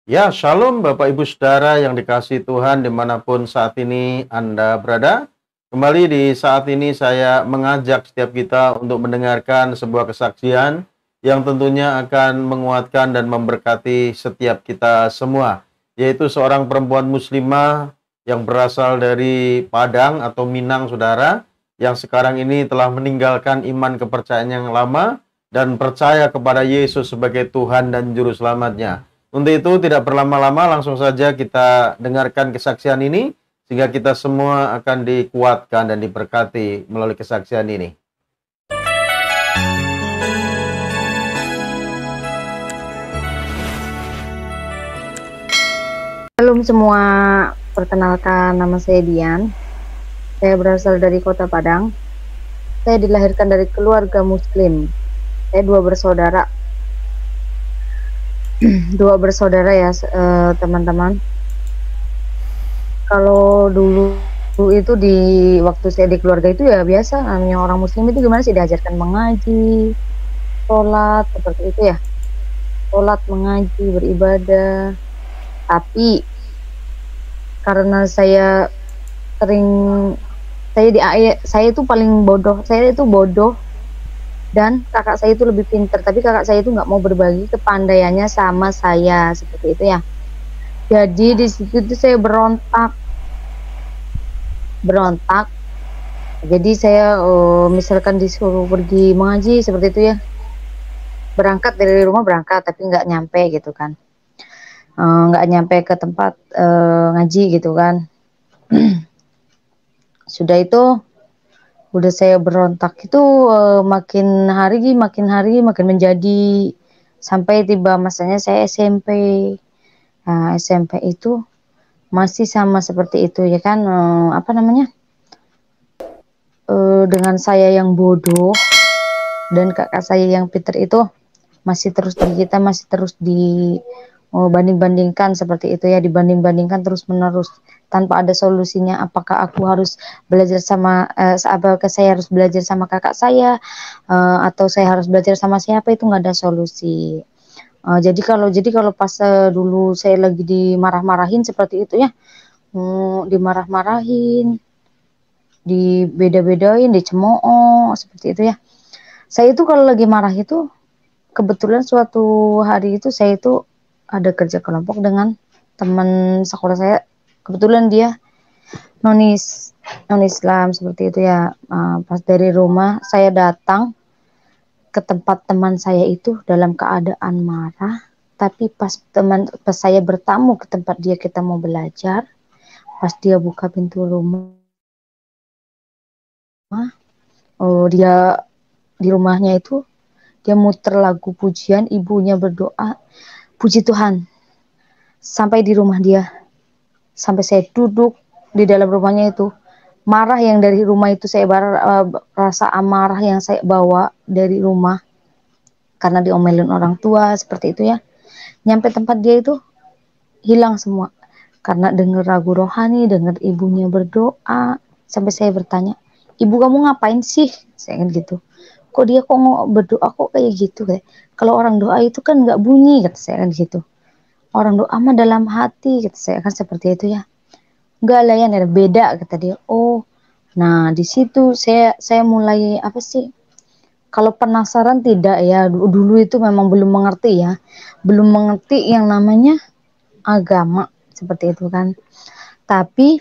Ya, shalom Bapak Ibu Saudara yang dikasihi Tuhan dimanapun saat ini Anda berada. Kembali di saat ini saya mengajak setiap kita untuk mendengarkan sebuah kesaksian yang tentunya akan menguatkan dan memberkati setiap kita semua. Yaitu seorang perempuan muslimah yang berasal dari Padang atau Minang, Saudara, yang sekarang ini telah meninggalkan iman kepercayaan yang lama dan percaya kepada Yesus sebagai Tuhan dan Juru Selamatnya. Untuk itu tidak berlama-lama, langsung saja kita dengarkan kesaksian ini sehingga kita semua akan dikuatkan dan diberkati melalui kesaksian ini. Shalom semua, perkenalkan nama saya Dian. Saya berasal dari Kota Padang. Saya dilahirkan dari keluarga Muslim. Saya dua bersaudara. Dua bersaudara ya teman-teman. Kalau dulu itu di waktu saya di keluarga itu ya biasa, namanya orang Muslim itu gimana sih, diajarkan mengaji, sholat, seperti itu ya. Sholat, mengaji, beribadah. Tapi karena saya itu paling bodoh, saya itu bodoh dan kakak saya itu lebih pintar, tapi kakak saya itu nggak mau berbagi kepandaiannya sama saya, seperti itu ya. Jadi di situ tuh saya berontak. Jadi saya misalkan disuruh pergi mengaji seperti itu ya, berangkat dari rumah, berangkat tapi nggak nyampe gitu kan, nggak nyampe ke tempat ngaji gitu kan. Sudah itu udah saya berontak itu makin hari makin menjadi, sampai tiba masanya saya SMP. Nah, SMP itu masih sama seperti itu ya kan, dengan saya yang bodoh dan kakak saya yang pintar itu masih terus banding-bandingkan seperti itu ya, dibanding-bandingkan terus-menerus tanpa ada solusinya. Apakah aku harus belajar sama apakah saya harus belajar sama kakak saya, atau saya harus belajar sama siapa, itu nggak ada solusi. Jadi kalau pas dulu saya lagi dimarah-marahin seperti itu ya, dimarah-marahin, dibeda-bedain, dicemooh seperti itu ya. Saya itu kalau lagi marah itu, kebetulan suatu hari itu saya itu ada kerja kelompok dengan teman sekolah saya. Kebetulan dia non Islam seperti itu ya. Pas dari rumah saya datang ke tempat teman saya itu dalam keadaan marah, tapi pas saya bertamu ke tempat dia, kita mau belajar, pas dia buka pintu rumah, dia di rumahnya itu dia muter lagu pujian, ibunya berdoa, puji Tuhan, sampai di rumah dia. Sampai saya duduk di dalam rumahnya itu, marah yang dari rumah itu saya rasa amarah yang saya bawa dari rumah karena diomelin orang tua seperti itu ya, nyampe tempat dia itu hilang semua karena dengar lagu rohani, dengar ibunya berdoa. Sampai saya bertanya, ibu kamu ngapain sih, saya kan gitu, kok dia kok berdoa kok kayak gitu, kayak kalau orang doa itu kan nggak bunyi, kata saya kan gitu, orang doa mah dalam hati, kata saya kan seperti itu ya. Enggak lah ya, ada beda, kata dia. Oh, nah di situ saya mulai apa sih? Kalau penasaran tidak ya, dulu itu memang belum mengerti ya, belum mengerti yang namanya agama seperti itu kan. Tapi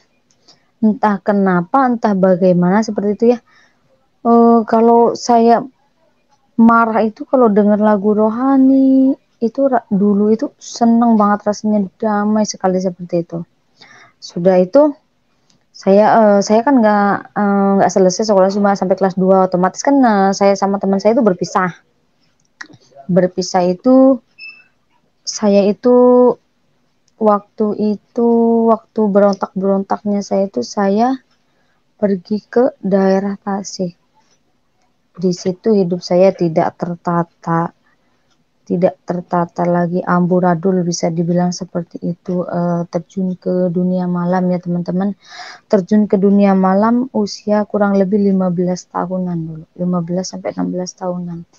entah kenapa, entah bagaimana seperti itu ya. Kalau saya marah itu kalau dengar lagu rohani itu dulu itu seneng banget rasanya, damai sekali seperti itu. Sudah itu saya kan nggak selesai sekolah, cuma sampai kelas 2. Otomatis kan saya sama teman saya itu berpisah itu. Saya itu waktu berontaknya saya itu, saya pergi ke daerah Tasik. Di situ hidup saya tidak tertata lagi, amburadul bisa dibilang seperti itu. Terjun ke dunia malam ya teman-teman, terjun ke dunia malam usia kurang lebih 15 tahunan dulu, 15 sampai 16 tahunan.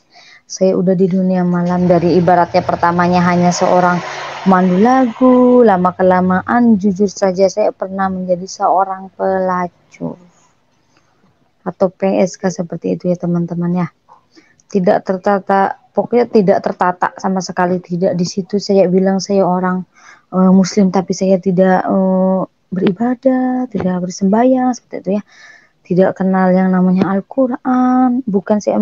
Saya udah di dunia malam, dari ibaratnya pertamanya hanya seorang pemandu lagu, lama kelamaan jujur saja saya pernah menjadi seorang pelacur atau PSK seperti itu ya teman-teman ya. Tidak tertata, pokoknya tidak tertata sama sekali, tidak. Di situ saya bilang saya orang muslim tapi saya tidak beribadah, tidak bersembahyang seperti itu ya. Tidak kenal yang namanya Al-Quran, bukan saya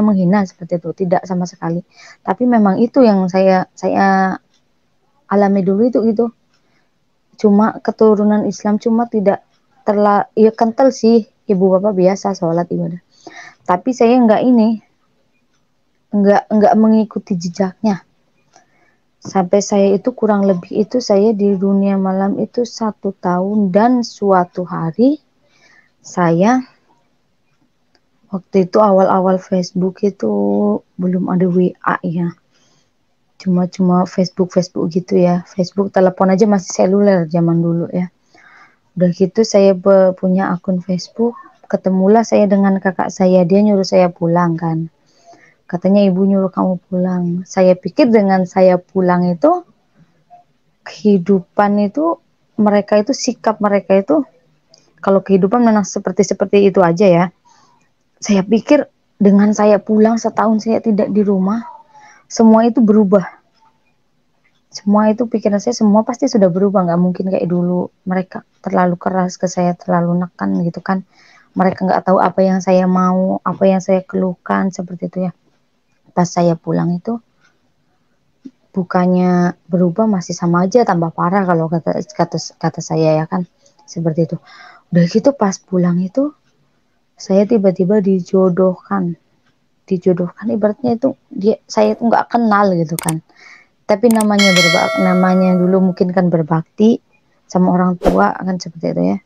menghina seperti itu, tidak sama sekali. Tapi memang itu yang saya alami dulu itu gitu. Cuma keturunan Islam, cuma tidak ya kental sih, ibu bapak biasa sholat ibadah. Tapi saya nggak mengikuti jejaknya. Sampai saya itu kurang lebih itu saya di dunia malam itu 1 tahun, dan suatu hari saya waktu itu awal-awal Facebook itu belum ada WA ya, cuma Facebook gitu ya. Facebook telepon aja masih seluler zaman dulu ya. Udah gitu saya punya akun Facebook, ketemulah saya dengan kakak saya, dia nyuruh saya pulang kan, katanya ibu nyuruh kamu pulang. Saya pikir dengan saya pulang itu kehidupan itu, mereka itu sikap mereka itu, kalau kehidupan memang seperti itu aja ya. Saya pikir dengan saya pulang setahun saya tidak di rumah, semua itu berubah. Semua itu pikiran saya semua pasti sudah berubah, nggak mungkin kayak dulu. Mereka terlalu keras ke saya, terlalu nekan gitu kan. Mereka nggak tahu apa yang saya mau, apa yang saya keluhkan seperti itu ya. Pas saya pulang itu bukannya berubah, masih sama aja, tambah parah kalau kata saya ya kan, seperti itu. Udah gitu pas pulang itu saya tiba-tiba dijodohkan ibaratnya itu saya itu nggak kenal gitu kan, tapi namanya dulu mungkin kan berbakti sama orang tua kan seperti itu ya.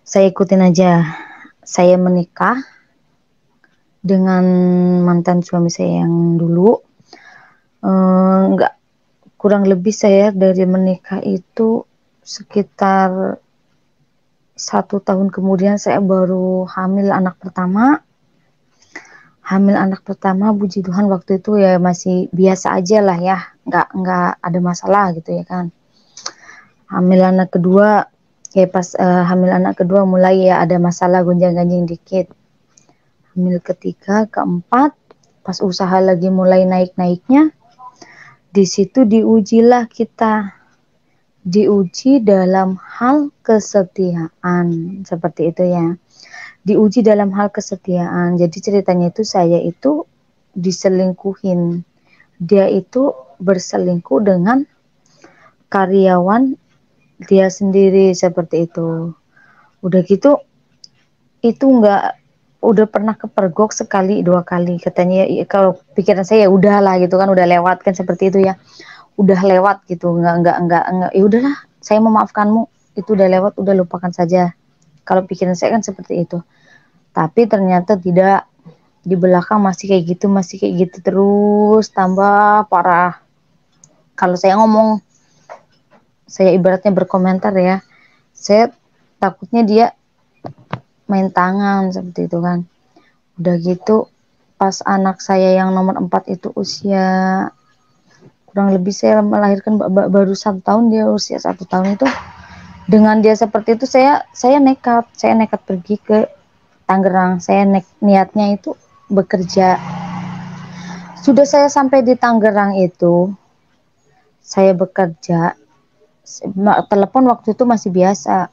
Saya ikutin aja, saya menikah dengan mantan suami saya yang dulu. Nggak, kurang lebih saya dari menikah itu sekitar 1 tahun kemudian saya baru hamil anak pertama. Puji Tuhan waktu itu ya masih biasa aja lah ya, nggak ada masalah gitu ya kan. Hamil anak kedua ya, pas hamil anak kedua mulai ya ada masalah, gonjang-ganjing dikit. Hamil ketiga, keempat, pas usaha lagi mulai naik-naiknya, di situ diujilah kita, diuji dalam hal kesetiaan seperti itu ya. Diuji dalam hal kesetiaan. Jadi ceritanya itu saya itu diselingkuhin. Dia itu berselingkuh dengan karyawan dia sendiri seperti itu. Udah gitu itu udah pernah kepergok sekali 2 kali katanya ya, kalau pikiran saya ya udahlah gitu kan, udah lewat kan seperti itu ya. Udah lewat gitu, enggak ya udahlah, saya memaafkanmu, itu udah lewat, udah lupakan saja. Kalau pikiran saya kan seperti itu. Tapi ternyata tidak, di belakang masih kayak gitu terus, tambah parah. Kalau saya ngomong, saya ibaratnya berkomentar ya, saya takutnya dia main tangan seperti itu kan. Udah gitu pas anak saya yang nomor 4 itu usia kurang lebih, saya melahirkan baru 1 tahun, dia usia 1 tahun itu, dengan dia seperti itu saya nekat pergi ke Tangerang. Saya niatnya itu bekerja. Sudah saya sampai di Tangerang itu, saya bekerja, telepon waktu itu masih biasa,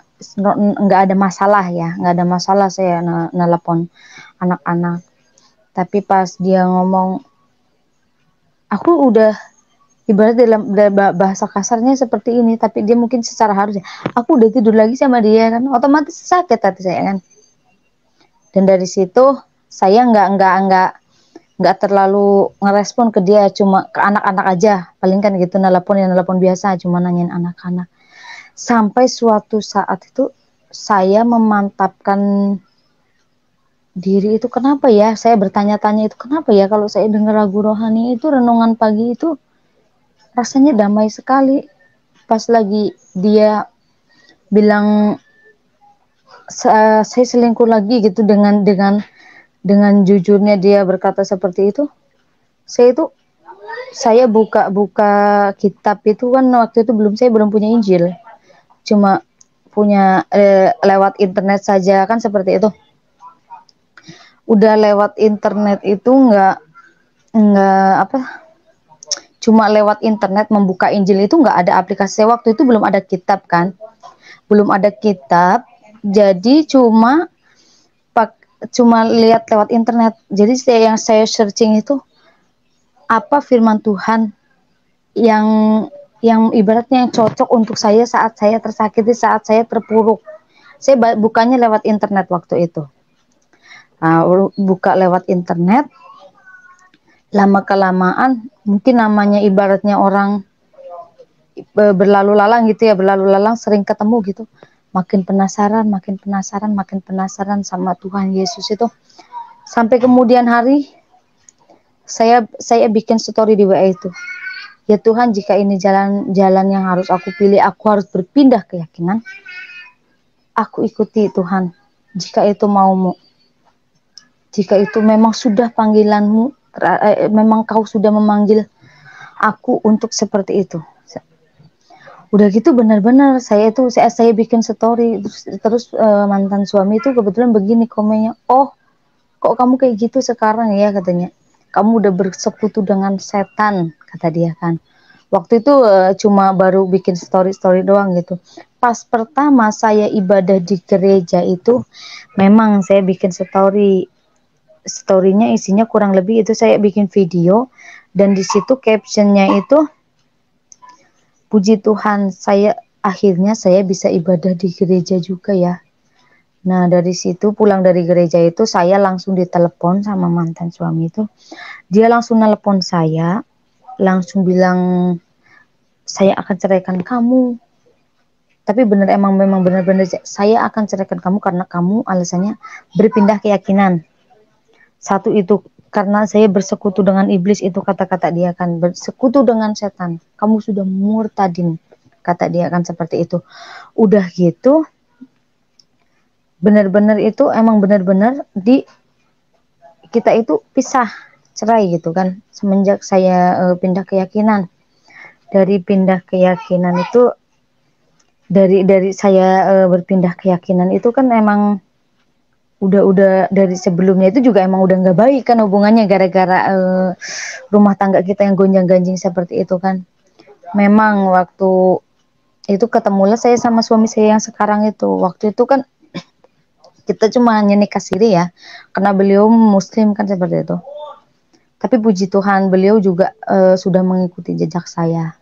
nggak ada masalah ya, nggak ada masalah saya nelpon anak-anak. Tapi pas dia ngomong, aku udah, ibarat dalam bahasa kasarnya seperti ini, tapi dia mungkin secara harus ya, aku udah tidur lagi sama dia kan, otomatis sakit hati saya kan. Dan dari situ saya nggak terlalu ngerespon ke dia, cuma ke anak-anak aja, paling kan gitu, nelpon biasa, cuma nanyain anak-anak. Sampai suatu saat itu saya memantapkan diri itu, kenapa ya, saya bertanya-tanya itu, kenapa ya kalau saya dengar lagu rohani itu, renungan pagi itu rasanya damai sekali. Pas lagi dia bilang saya selingkuh lagi gitu dengan Dengan jujurnya dia berkata seperti itu, saya buka kitab itu kan waktu itu saya belum punya Injil, cuma punya lewat internet saja kan seperti itu. Udah lewat internet itu nggak apa, cuma lewat internet membuka Injil itu nggak ada aplikasi. Waktu itu belum ada kitab kan, belum ada kitab, jadi cuma lihat lewat internet. Jadi yang saya searching itu apa firman Tuhan yang ibaratnya yang cocok untuk saya saat saya tersakiti, saat saya terpuruk. Saya bukannya lewat internet waktu itu. Nah, buka lewat internet, lama kelamaan mungkin namanya ibaratnya orang berlalu lalang gitu ya, berlalu lalang sering ketemu gitu. Makin penasaran sama Tuhan Yesus itu. Sampai kemudian hari saya bikin story di WA itu. Ya Tuhan, jika ini jalan yang harus aku pilih, aku harus berpindah keyakinan. Aku ikuti Tuhan. Jika itu maumu. Jika itu memang sudah panggilanmu, memang kau sudah memanggil aku untuk seperti itu. Udah gitu benar-benar saya bikin story terus mantan suami itu kebetulan begini komennya, oh kok kamu kayak gitu sekarang ya, katanya. Kamu udah bersekutu dengan setan, kata dia kan. Waktu itu cuma baru bikin story doang gitu. Pas pertama saya ibadah di gereja itu, memang saya bikin storynya isinya kurang lebih itu saya bikin video, dan di situ captionnya itu, puji Tuhan, akhirnya saya bisa ibadah di gereja juga ya. Nah, dari situ pulang dari gereja itu saya langsung ditelepon sama mantan suami itu. Dia langsung nelpon saya, langsung bilang, saya akan ceraikan kamu. Tapi memang benar-benar saya akan ceraikan kamu karena kamu alasannya berpindah keyakinan. Satu itu karena saya bersekutu dengan iblis, itu kata-kata dia kan, bersekutu dengan setan. Kamu sudah murtadin, kata dia kan seperti itu. Udah gitu benar-benar itu emang benar-benar kita itu pisah, cerai gitu kan, semenjak saya pindah keyakinan. Dari pindah keyakinan itu, dari saya berpindah keyakinan itu kan emang udah dari sebelumnya itu juga emang udah nggak baik kan hubungannya, gara-gara rumah tangga kita yang gonjang-ganjing seperti itu kan. Memang waktu itu ketemulah saya sama suami saya yang sekarang itu. Waktu itu kan kita cuma hanya nikah siri ya, karena beliau muslim kan seperti itu. Tapi puji Tuhan beliau juga sudah mengikuti jejak saya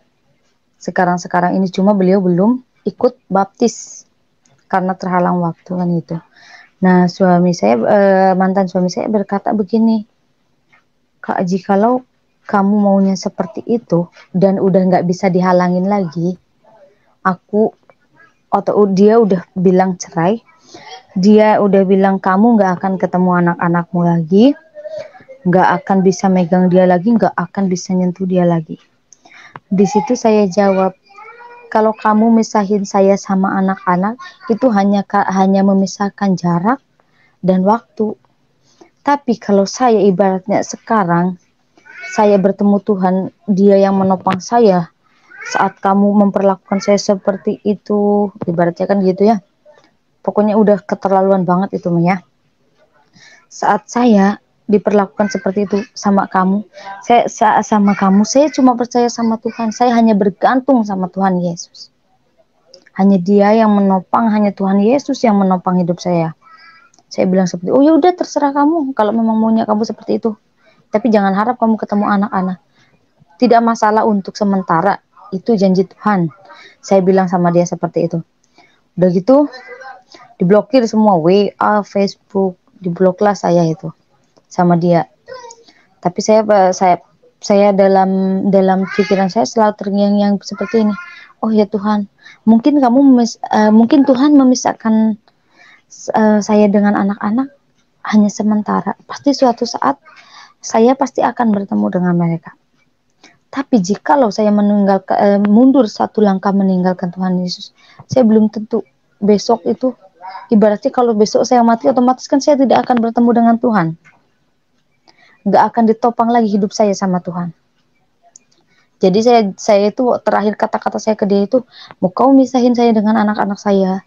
sekarang ini, cuma beliau belum ikut baptis karena terhalang waktu kan gitu. Nah, mantan suami saya berkata begini, Kak, jikalau kamu maunya seperti itu dan udah nggak bisa dihalangin lagi, dia udah bilang cerai, dia udah bilang kamu nggak akan ketemu anak-anakmu lagi, nggak akan bisa megang dia lagi, nggak akan bisa nyentuh dia lagi. Di situ saya jawab, kalau kamu misahin saya sama anak-anak, itu hanya memisahkan jarak dan waktu. Tapi kalau saya ibaratnya sekarang, saya bertemu Tuhan, dia yang menopang saya, saat kamu memperlakukan saya seperti itu, ibaratnya kan gitu ya. Pokoknya udah keterlaluan banget itu ya. Saat saya diperlakukan seperti itu sama kamu, saya cuma percaya sama Tuhan. Saya hanya bergantung sama Tuhan Yesus. Hanya Dia yang menopang, hanya Tuhan Yesus yang menopang hidup saya. Saya bilang seperti, oh ya udah terserah kamu kalau memang maunya kamu seperti itu. Tapi jangan harap kamu ketemu anak-anak. Tidak masalah untuk sementara, itu janji Tuhan. Saya bilang sama dia seperti itu. Udah gitu diblokir semua, WA, Facebook, dibloklah saya itu sama dia. Tapi saya dalam pikiran saya selalu terngiang-ngiang seperti ini. Oh ya Tuhan, mungkin mungkin Tuhan memisahkan saya dengan anak-anak hanya sementara. Pasti suatu saat saya pasti akan bertemu dengan mereka. Tapi jikalau saya mundur satu langkah meninggalkan Tuhan Yesus, saya belum tentu besok itu, ibaratnya kalau besok saya mati, otomatis kan saya tidak akan bertemu dengan Tuhan. nggak akan ditopang lagi hidup saya sama Tuhan. Jadi saya itu terakhir kata-kata saya ke dia itu, mau kau misahin saya dengan anak-anak saya,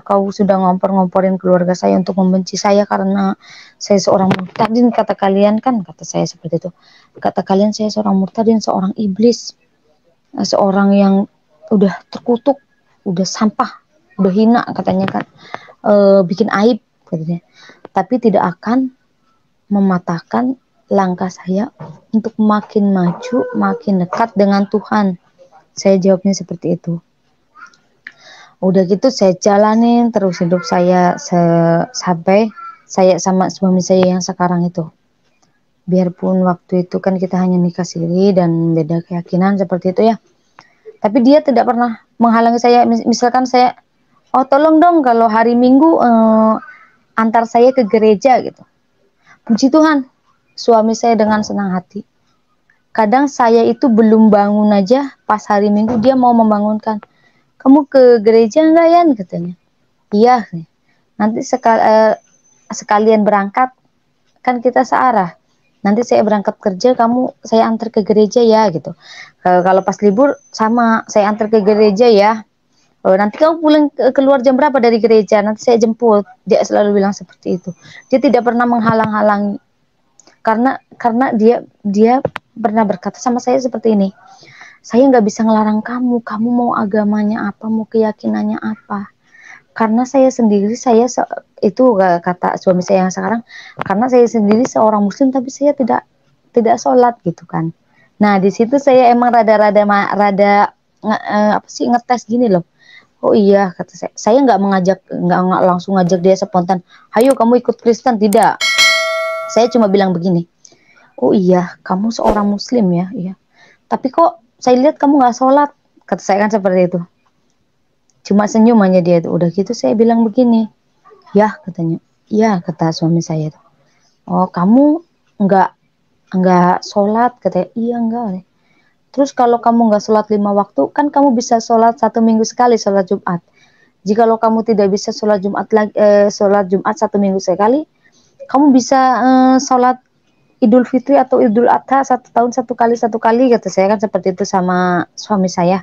kau sudah ngompor-ngomporin keluarga saya untuk membenci saya karena saya seorang murtadin, kata kalian kan, kata saya seperti itu. Kata kalian saya seorang murtadin, seorang iblis, seorang yang udah terkutuk, udah sampah, udah hina katanya kan, bikin aib katanya. Tapi tidak akan mematahkan langkah saya untuk makin maju, makin dekat dengan Tuhan. Saya jawabnya seperti itu. Udah gitu saya jalanin terus hidup saya sampai saya sama suami saya yang sekarang itu. Biarpun waktu itu kan kita hanya nikah siri dan beda keyakinan seperti itu ya. Tapi dia tidak pernah menghalangi saya. Misalkan saya, oh tolong dong kalau hari Minggu antar saya ke gereja gitu. Puji Tuhan, suami saya dengan senang hati. Kadang saya itu belum bangun aja, pas hari Minggu dia mau membangunkan. Kamu ke gereja enggak ya? Katanya. Iya. Nanti sekalian berangkat, kan kita searah. Nanti saya berangkat kerja, saya antar ke gereja ya gitu. Kalau pas libur sama, saya antar ke gereja ya. Nanti kamu pulang keluar jam berapa dari gereja? Nanti saya jemput. Dia selalu bilang seperti itu. Dia tidak pernah menghalang-halangi. Karena dia pernah berkata sama saya seperti ini. Saya nggak bisa ngelarang kamu. Kamu mau agamanya apa? Mau keyakinannya apa? Karena saya sendiri, itu kata suami saya yang sekarang, karena saya sendiri seorang muslim tapi saya tidak sholat gitu kan. Nah di situ saya emang rada ngetes gini loh. Oh iya kata saya nggak langsung ngajak dia spontan, ayo kamu ikut Kristen, tidak. Saya cuma bilang begini, oh iya kamu seorang muslim ya, iya. Tapi kok saya lihat kamu nggak sholat, kata saya kan seperti itu. Cuma senyum aja dia tuh. Udah gitu saya bilang begini, ya katanya, iya kata suami saya tuh. Oh kamu nggak sholat, katanya. Iya enggak. Terus kalau kamu nggak sholat 5 waktu, kan kamu bisa sholat 1 minggu sekali, sholat Jumat. Jikalau kamu tidak bisa sholat Jumat 1 minggu sekali, kamu bisa sholat Idul Fitri atau Idul Adha 1 tahun 1 kali, kata saya kan seperti itu sama suami saya.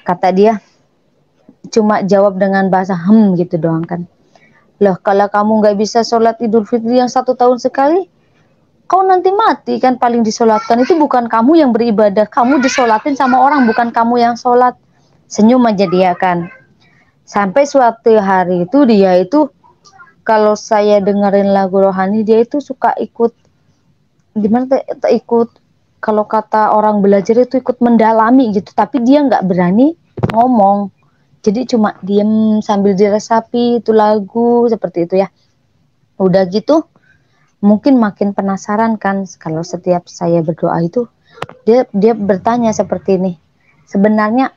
Kata dia, cuma jawab dengan bahasa gitu doang kan. Loh kalau kamu nggak bisa sholat Idul Fitri yang 1 tahun sekali, kau nanti mati kan paling disolatkan. Itu bukan kamu yang beribadah, kamu disolatin sama orang, bukan kamu yang sholat. Senyum aja dia kan. Sampai suatu hari itu dia itu, kalau saya dengerin lagu rohani, dia itu suka ikut, gimana ikut, kalau kata orang belajar itu ikut mendalami gitu, tapi dia nggak berani ngomong. Jadi cuma diem sambil diresapi itu lagu seperti itu ya. Udah gitu mungkin makin penasaran kan, kalau setiap saya berdoa itu dia bertanya seperti ini. Sebenarnya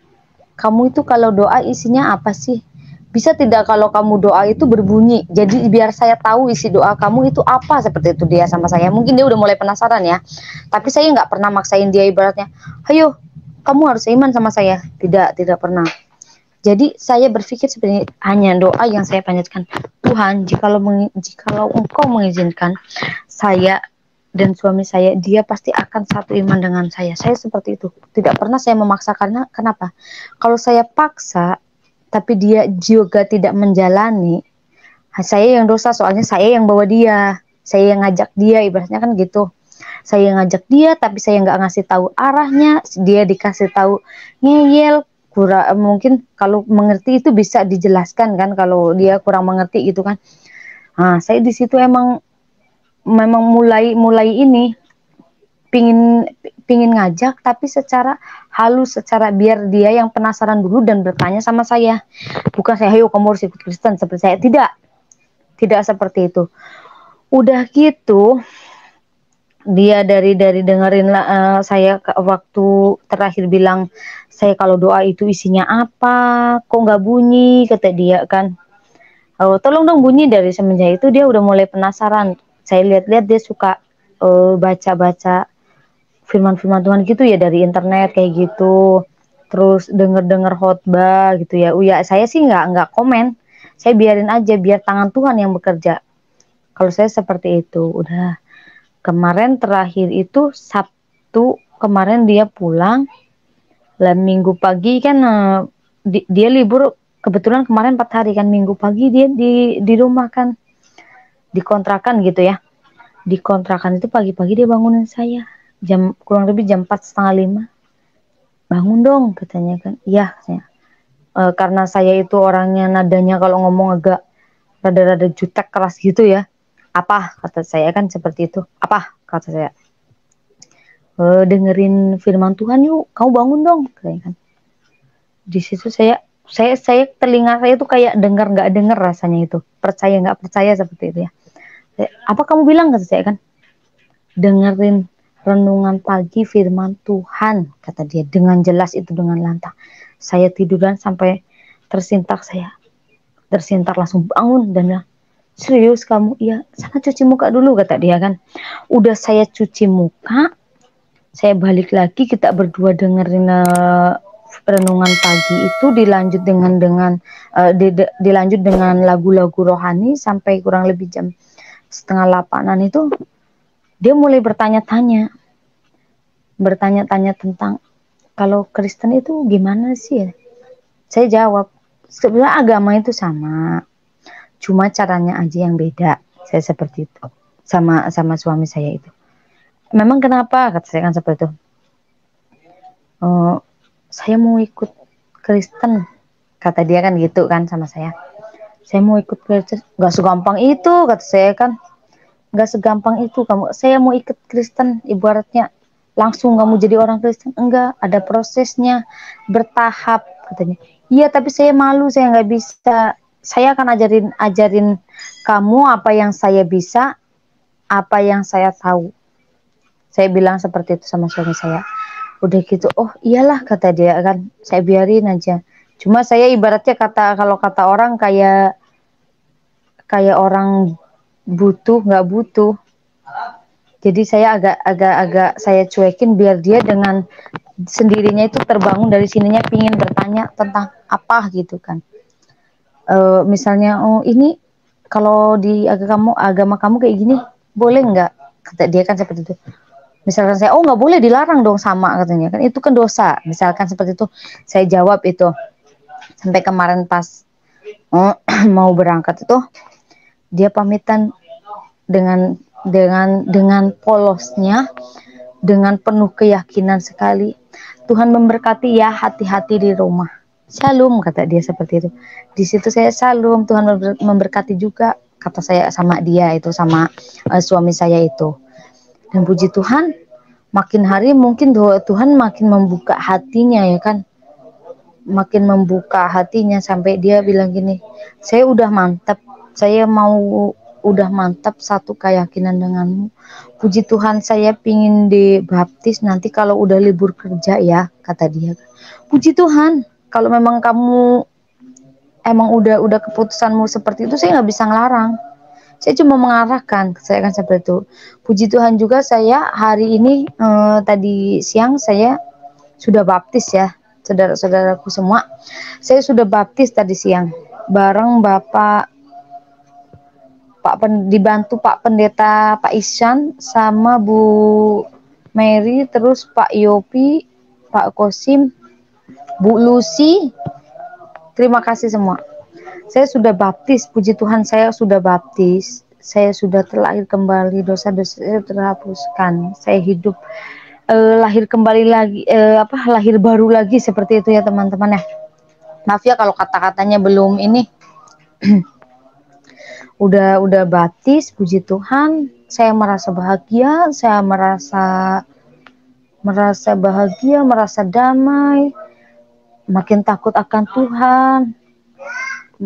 kamu itu kalau doa isinya apa sih? Bisa tidak kalau kamu doa itu berbunyi? Jadi biar saya tahu isi doa kamu itu apa, seperti itu dia sama saya. Mungkin dia udah mulai penasaran ya. Tapi saya nggak pernah maksain dia ibaratnya, ayo kamu harus iman sama saya. Tidak pernah. Jadi saya berpikir sebenarnya hanya doa yang saya panjatkan. Tuhan, jikalau engkau mengizinkan saya dan suami saya, dia pasti akan satu iman dengan saya. Saya seperti itu. Tidak pernah saya memaksa, karena kenapa? Kalau saya paksa, tapi dia juga tidak menjalani, saya yang dosa, soalnya saya yang bawa dia. Saya yang ngajak dia, ibaratnya kan gitu. Saya yang ngajak dia, tapi saya nggak ngasih tahu arahnya. Dia dikasih tahu ngeyel. Mungkin kalau mengerti itu bisa dijelaskan kan, kalau dia kurang mengerti gitu kan. Nah, saya di situ memang mulai ini pingin ngajak, tapi secara halus, secara biar dia yang penasaran dulu dan bertanya sama saya. Bukan saya, ayo kamu harus ikut Kristen seperti saya. Tidak seperti itu. Udah gitu dia dari dengerin saya waktu terakhir bilang, saya kalau doa itu isinya apa, kok nggak bunyi, kata dia kan. Oh, tolong dong bunyi. Dari semenjak itu dia udah mulai penasaran. Saya lihat-lihat dia suka baca-baca firman-firman Tuhan gitu ya, dari internet kayak gitu. Terus denger khotbah gitu ya. Ya saya sih nggak komen. Saya biarin aja, biar tangan Tuhan yang bekerja. Kalau saya seperti itu, udah. Kemarin terakhir itu Sabtu kemarin dia pulang. Lah Minggu pagi kan dia libur, kebetulan kemarin 4 hari kan. Minggu pagi dia di rumah kan, dikontrakan gitu ya. Dikontrakan itu pagi-pagi dia bangunin saya kurang lebih jam 4:30. Bangun dong katanya kan. Iya katanya. Karena saya itu orangnya nadanya kalau ngomong agak rada-rada jutek keras gitu ya. Apa kata saya kan seperti itu. Apa kata saya. Dengerin firman Tuhan yuk, kamu bangun dong katanya kan. Di situ saya telinga saya tuh kayak dengar nggak dengar rasanya itu, percaya nggak percaya seperti itu ya. Apa kamu bilang kata saya kan. Dengerin renungan pagi firman Tuhan kata dia dengan jelas itu dengan lantang. Saya tiduran sampai tersintak langsung bangun dan bilang, serius kamu? Iya, sana cuci muka dulu kata dia kan. Udah saya cuci muka, saya balik lagi, kita berdua dengerin renungan pagi itu, dilanjut dengan lagu-lagu rohani sampai kurang lebih jam 7:30 itu dia mulai bertanya-tanya tentang kalau Kristen itu gimana sih ya. Saya jawab, sebenarnya agama itu sama, cuma caranya aja yang beda. Saya seperti itu sama suami saya itu. Memang kenapa kata saya kan seperti itu. Saya mau ikut Kristen kata dia kan gitu kan sama saya. Saya mau ikut Kristen, nggak segampang itu kata saya kan. Nggak segampang itu kamu. Saya mau ikut Kristen ibaratnya langsung kamu jadi orang Kristen, enggak, ada prosesnya, bertahap katanya. Iya tapi saya malu, saya nggak bisa. Saya akan ajarin kamu apa yang saya bisa, apa yang saya tahu. Saya bilang seperti itu sama suami saya. Udah gitu, oh iyalah kata dia kan, saya biarin aja. Cuma saya ibaratnya kalau kata orang kayak orang butuh nggak butuh. Jadi saya agak saya cuekin biar dia dengan sendirinya itu terbangun dari sininya pingin bertanya tentang apa gitu kan. Misalnya, oh ini kalau di agama kamu kayak gini boleh nggak? Kata dia kan seperti itu. Misalkan saya, oh nggak boleh, dilarang dong sama katanya kan, itu kan dosa. Misalkan seperti itu, saya jawab itu. Sampai kemarin pas mau berangkat itu, dia pamitan dengan polosnya, dengan penuh keyakinan sekali. Tuhan memberkati ya, hati-hati di rumah. Shalom kata dia seperti itu. Di situ saya shalom, Tuhan memberkati juga kata saya sama dia itu, sama suami saya itu. Dan puji Tuhan, makin hari mungkin Tuhan makin membuka hatinya ya kan. Makin membuka hatinya sampai dia bilang gini, saya udah mantap, udah mantap satu keyakinan denganmu. Puji Tuhan saya pingin dibaptis nanti kalau udah libur kerja ya, kata dia. Puji Tuhan, kalau memang kamu emang udah keputusanmu seperti itu, saya nggak bisa ngelarang. Saya cuma mengarahkan, saya kan seperti itu. Puji Tuhan juga saya hari ini tadi siang saya sudah baptis ya, saudara-saudaraku semua. Saya sudah baptis tadi siang bareng dibantu Pak Pendeta Pak Isyan sama Bu Mary, terus Pak Yopi, Pak Kosim, Bu Lucy. Terima kasih semua. Saya sudah baptis, puji Tuhan saya sudah baptis. Saya sudah terlahir kembali, dosa-dosa saya terhapuskan. Saya hidup lahir kembali lagi, lahir baru lagi seperti itu ya teman-teman ya. Maaf ya kalau kata-katanya belum ini. udah baptis, puji Tuhan. Saya merasa bahagia, saya merasa bahagia, merasa damai, makin takut akan Tuhan.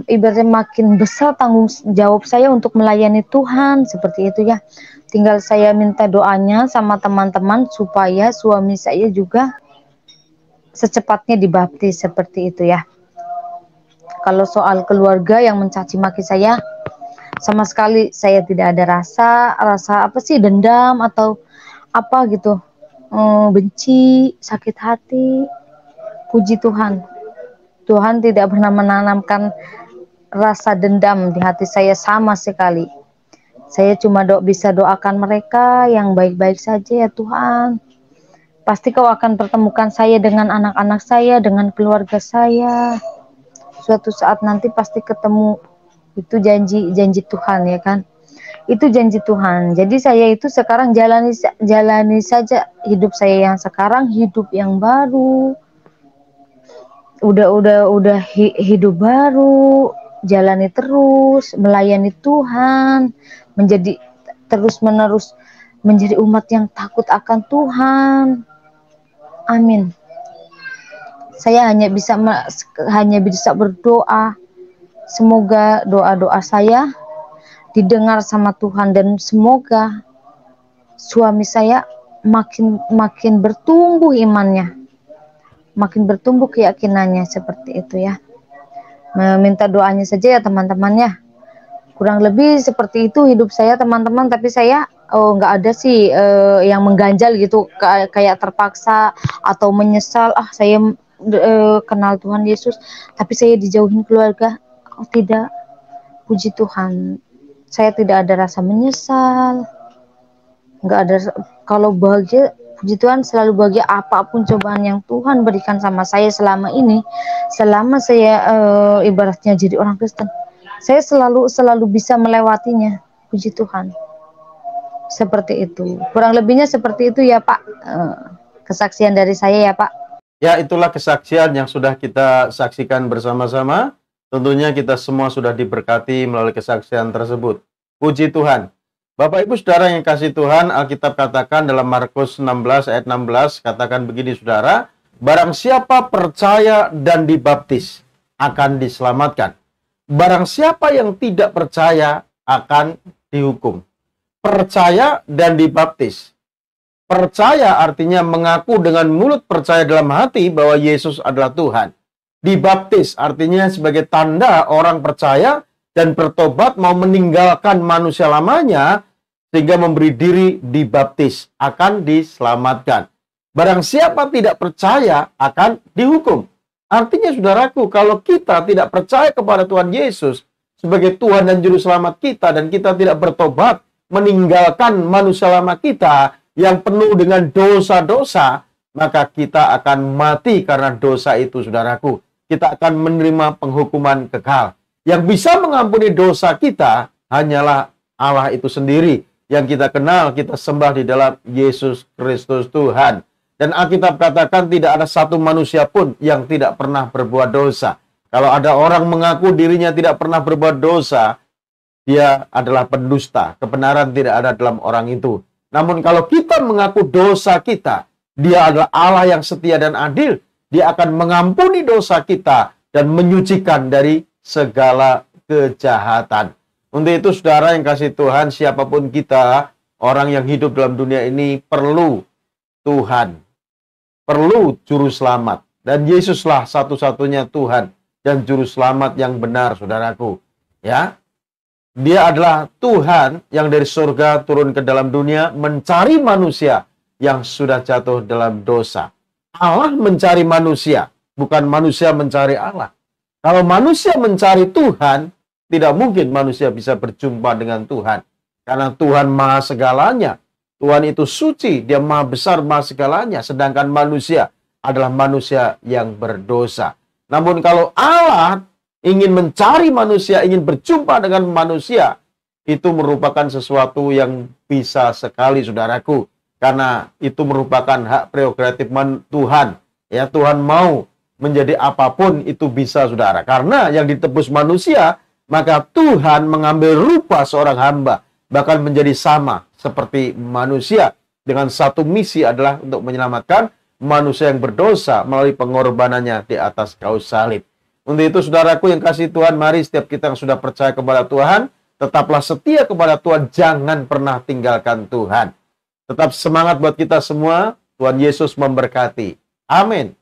Ibaratnya makin besar tanggung jawab saya untuk melayani Tuhan, seperti itu ya. Tinggal saya minta doanya sama teman-teman supaya suami saya juga secepatnya dibaptis, seperti itu ya. Kalau soal keluarga yang mencaci maki saya, sama sekali saya tidak ada rasa apa sih, dendam atau apa gitu, benci, sakit hati. Puji Tuhan, Tuhan tidak pernah menanamkan rasa dendam di hati saya sama sekali. Saya cuma bisa doakan mereka yang baik-baik saja ya Tuhan. Pasti Kau akan pertemukan saya dengan anak-anak saya, dengan keluarga saya. Suatu saat nanti pasti ketemu. Itu janji Tuhan ya kan. Itu janji Tuhan. Jadi saya itu sekarang jalani saja hidup saya yang sekarang, hidup yang baru. Udah hidup baru, jalani terus, melayani Tuhan, menjadi terus-menerus menjadi umat yang takut akan Tuhan. Amin. Saya hanya bisa berdoa. Semoga doa-doa saya didengar sama Tuhan dan semoga suami saya makin bertumbuh imannya, makin bertumbuh keyakinannya, seperti itu ya. Meminta doanya saja ya teman-teman ya. Kurang lebih seperti itu hidup saya teman-teman, tapi saya nggak ada sih yang mengganjal gitu, kayak terpaksa atau menyesal, saya kenal Tuhan Yesus tapi saya dijauhin keluarga. Tidak, puji Tuhan, saya tidak ada rasa menyesal, nggak ada. Kalau bahagia, puji Tuhan, selalu bahagia apapun cobaan yang Tuhan berikan sama saya selama ini, selama saya ibaratnya jadi orang Kristen, saya selalu bisa melewatinya, puji Tuhan. Seperti itu, kurang lebihnya seperti itu ya Pak, kesaksian dari saya ya Pak. Ya, itulah kesaksian yang sudah kita saksikan bersama-sama. Tentunya kita semua sudah diberkati melalui kesaksian tersebut. Puji Tuhan. Bapak Ibu Saudara yang kasih Tuhan, Alkitab katakan dalam Markus 16 ayat 16, katakan begini Saudara, barang siapa percaya dan dibaptis akan diselamatkan. Barang siapa yang tidak percaya akan dihukum. Percaya dan dibaptis. Percaya artinya mengaku dengan mulut, percaya dalam hati bahwa Yesus adalah Tuhan. Dibaptis artinya sebagai tanda orang percaya dan bertobat mau meninggalkan manusia lamanya sehingga memberi diri dibaptis, akan diselamatkan. Barang siapa tidak percaya akan dihukum. Artinya saudaraku, kalau kita tidak percaya kepada Tuhan Yesus sebagai Tuhan dan Juru Selamat kita dan kita tidak bertobat meninggalkan manusia lama kita yang penuh dengan dosa-dosa, maka kita akan mati karena dosa itu saudaraku. Kita akan menerima penghukuman kekal. Yang bisa mengampuni dosa kita hanyalah Allah itu sendiri. Yang kita kenal, kita sembah di dalam Yesus Kristus Tuhan. Dan Alkitab katakan tidak ada satu manusia pun yang tidak pernah berbuat dosa. Kalau ada orang mengaku dirinya tidak pernah berbuat dosa, dia adalah pendusta. Kebenaran tidak ada dalam orang itu. Namun kalau kita mengaku dosa kita, dia adalah Allah yang setia dan adil. Dia akan mengampuni dosa kita dan menyucikan dari segala kejahatan. Untuk itu saudara yang kasih Tuhan, siapapun kita, orang yang hidup dalam dunia ini perlu Tuhan. Perlu Juru Selamat. Dan Yesuslah satu-satunya Tuhan dan Juru Selamat yang benar, saudaraku. Ya, Dia adalah Tuhan yang dari surga turun ke dalam dunia mencari manusia yang sudah jatuh dalam dosa. Allah mencari manusia, bukan manusia mencari Allah. Kalau manusia mencari Tuhan, tidak mungkin manusia bisa berjumpa dengan Tuhan. Karena Tuhan maha segalanya. Tuhan itu suci, dia maha besar, maha segalanya. Sedangkan manusia adalah manusia yang berdosa. Namun kalau Allah ingin mencari manusia, ingin berjumpa dengan manusia, itu merupakan sesuatu yang bisa sekali, saudaraku. Karena itu merupakan hak prerogatif Tuhan. Ya, Tuhan mau menjadi apapun itu bisa, saudara. Karena yang ditebus manusia, maka Tuhan mengambil rupa seorang hamba, bahkan menjadi sama seperti manusia. Dengan satu misi adalah untuk menyelamatkan manusia yang berdosa melalui pengorbanannya di atas kayu salib. Untuk itu, saudaraku yang kasih Tuhan, mari setiap kita yang sudah percaya kepada Tuhan, tetaplah setia kepada Tuhan, jangan pernah tinggalkan Tuhan. Tetap semangat buat kita semua. Tuhan Yesus memberkati. Amin.